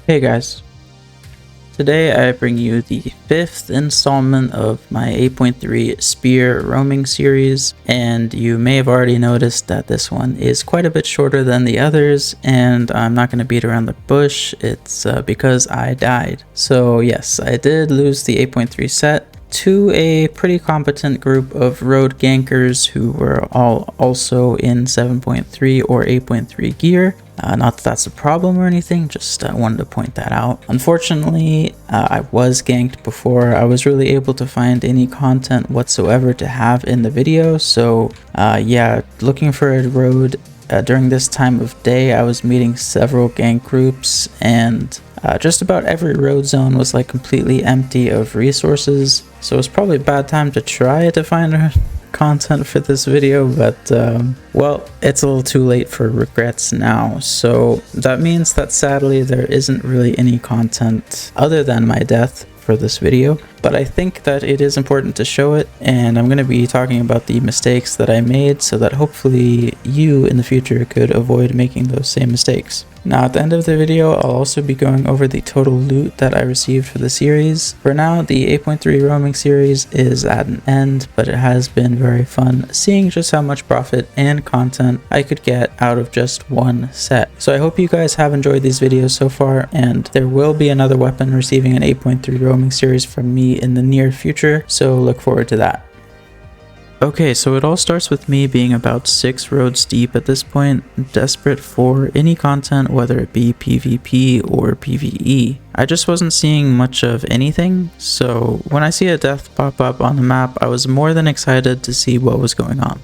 Hey guys, today I bring you the 5th installment of my 8.3 Spear Roaming series, and you may have already noticed that this one is quite a bit shorter than the others, and I'm not going to beat around the bush. It's because I died. So yes, I did lose the 8.3 set to a pretty competent group of road gankers who were all also in 7.3 or 8.3 gear. Not that that's a problem or anything, just wanted to point that out. Unfortunately, I was ganked before I was really able to find any content whatsoever to have in the video, so yeah, looking for a road during this time of day, I was meeting several gank groups, and just about every road zone was like completely empty of resources, so it's probably a bad time to try to find content for this video, but well, it's a little too late for regrets now. So that means that sadly there isn't really any content other than my death for this video, but I think that it is important to show it, and I'm going to be talking about the mistakes that I made so that hopefully you in the future could avoid making those same mistakes. Now at the end of the video, I'll also be going over the total loot that I received for the series. For now, the 8.3 roaming series is at an end, but it has been very fun seeing just how much profit and content I could get out of just one set. So I hope you guys have enjoyed these videos so far, and there will be another weapon receiving an 8.3 roaming series from me in the near future, so look forward to that. Okay, so it all starts with me being about 6 roads deep at this point, desperate for any content, whether it be PvP or PvE. I just wasn't seeing much of anything, so when I see a death pop up on the map, I was more than excited to see what was going on.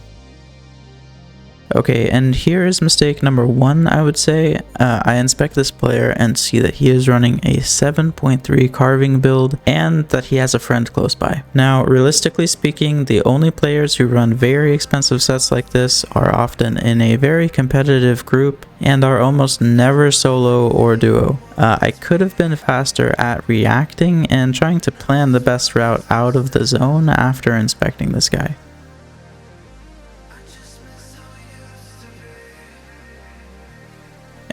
Okay, and here is mistake number 1, I would say. I inspect this player and see that he is running a 7.3 carving build and that he has a friend close by. Now, realistically speaking, the only players who run very expensive sets like this are often in a very competitive group and are almost never solo or duo. I could have been faster at reacting and trying to plan the best route out of the zone after inspecting this guy.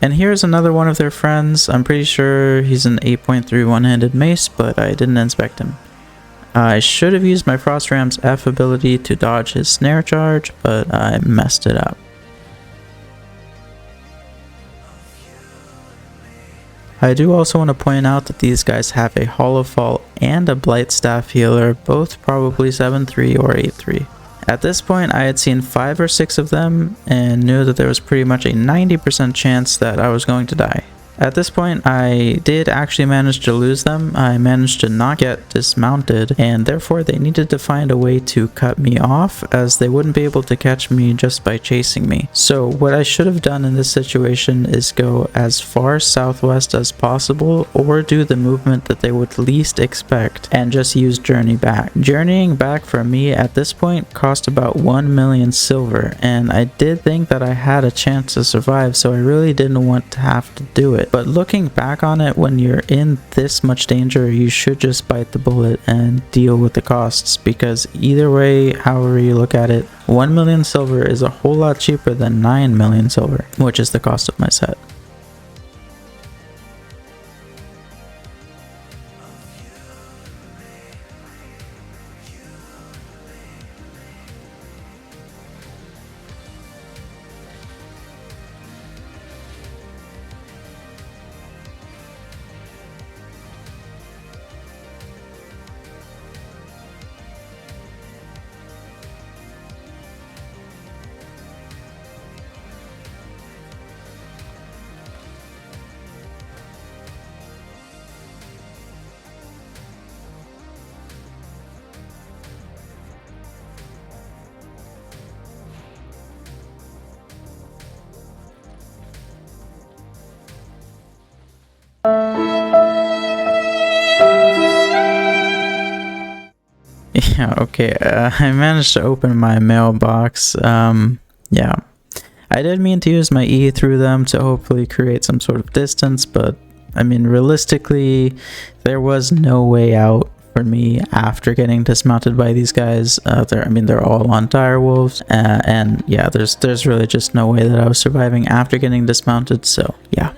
And here's another one of their friends. I'm pretty sure he's an 8.3 one-handed mace, but I didn't inspect him. I should have used my Frost Ram's F ability to dodge his snare charge, but I messed it up. I do also want to point out that these guys have a Hollow Fall and a Blight Staff healer, both probably 7.3 or 8.3. At this point, I had seen 5 or 6 of them and knew that there was pretty much a 90% chance that I was going to die. At this point, I did actually manage to lose them. I managed to not get dismounted, and therefore they needed to find a way to cut me off, as they wouldn't be able to catch me just by chasing me. So what I should have done in this situation is go as far southwest as possible, or do the movement that they would least expect and just use journey back. Journeying back for me at this point cost about 1 million silver, and I did think that I had a chance to survive, so I really didn't want to have to do it. But looking back on it, when you're in this much danger, you should just bite the bullet and deal with the costs, because either way, however you look at it, 1 million silver is a whole lot cheaper than 9 million silver, which is the cost of my set. Yeah, okay, I managed to open my mailbox. Yeah, I did mean to use my E through them to hopefully create some sort of distance, but I mean, realistically, there was no way out for me after getting dismounted by these guys. They're all on dire wolves, and yeah, there's really just no way that I was surviving after getting dismounted, so yeah.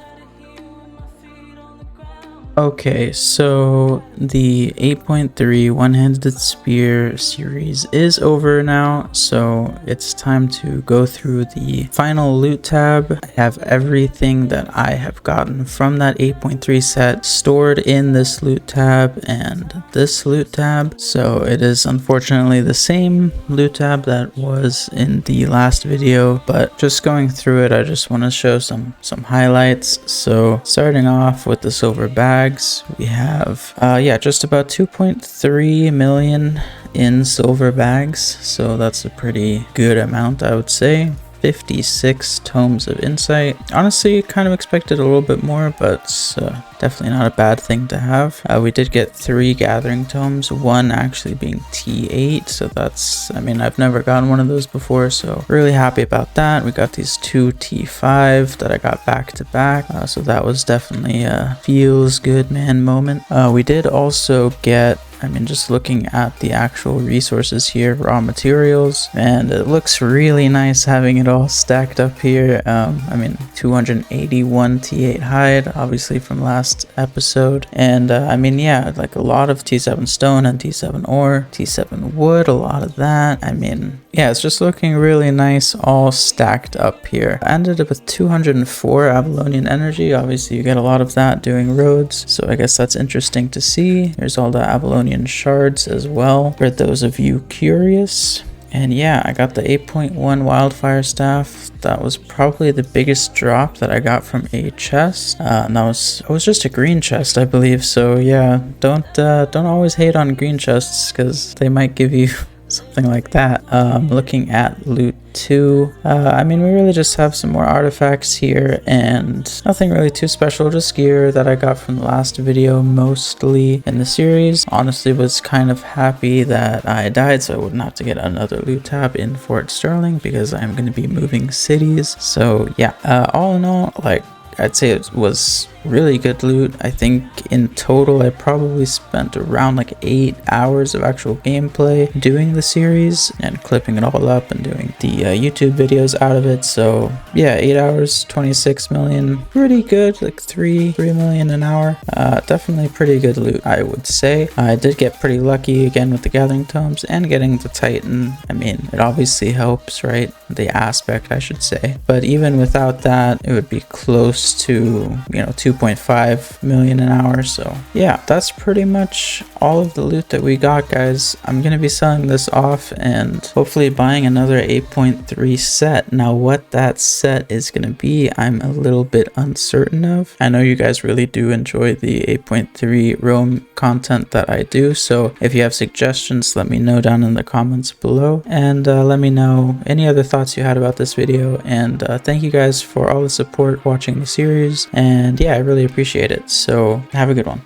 Okay, so the 8.3 one-handed spear series is over now, so it's time to go through the final loot tab. I have everything that I have gotten from that 8.3 set stored in this loot tab and this loot tab, so it is unfortunately the same loot tab that was in the last video, but just going through it, I just want to show some highlights. So starting off with the silver bags, we have just about 2.3 million in silver bags, so that's a pretty good amount, I would say. 56 tomes of insight. Honestly, kind of expected a little bit more, but definitely not a bad thing to have. We did get 3 gathering tomes, one actually being T8, so that's, I mean, I've never gotten one of those before, so really happy about that. We got these 2 T5 that I got back to back, so that was definitely a feels good man moment. We did also get, I mean, just looking at the actual resources here, raw materials, and it looks really nice having it all stacked up here. I mean, 281 T8 hide, obviously from last episode, and I mean, yeah, like a lot of T7 stone and T7 ore, T7 wood, a lot of that. I mean, yeah, it's just looking really nice, all stacked up here. I ended up with 204 Avalonian energy. Obviously, you get a lot of that doing roads, so I guess that's interesting to see. Here's all the Avalonian shards as well, for those of you curious. And yeah, I got the 8.1 wildfire staff. That was probably the biggest drop that I got from a chest. And that was just a green chest, I believe. So yeah, don't always hate on green chests, because they might give you something like that. Looking at loot 2, I mean, we really just have some more artifacts here and nothing really too special, just gear that I got from the last video mostly in the series. Honestly, was kind of happy that I died so I wouldn't have to get another loot tab in Fort Sterling, because I'm going to be moving cities. So yeah, all in all, like, I'd say it was really good loot. I think in total I probably spent around like 8 hours of actual gameplay doing the series and clipping it all up and doing the YouTube videos out of it. So yeah, 8 hours, 26 million, pretty good, like 3 million an hour. Definitely pretty good loot, I would say. I did get pretty lucky again with the gathering tomes and getting the Titan. I mean, it obviously helps, right? The aspect, I should say. But even without that, it would be close to, you know, 2.5 million an hour. So yeah, that's pretty much all of the loot that we got, guys. I'm gonna be selling this off and hopefully buying another 8.3 set. Now what that set is gonna be, I'm a little bit uncertain of. I know you guys really do enjoy the 8.3 roam content that I do, so if you have suggestions, let me know down in the comments below, and let me know any other thoughts you had about this video. And thank you guys for all the support watching the series, and yeah, I really appreciate it. So have a good one.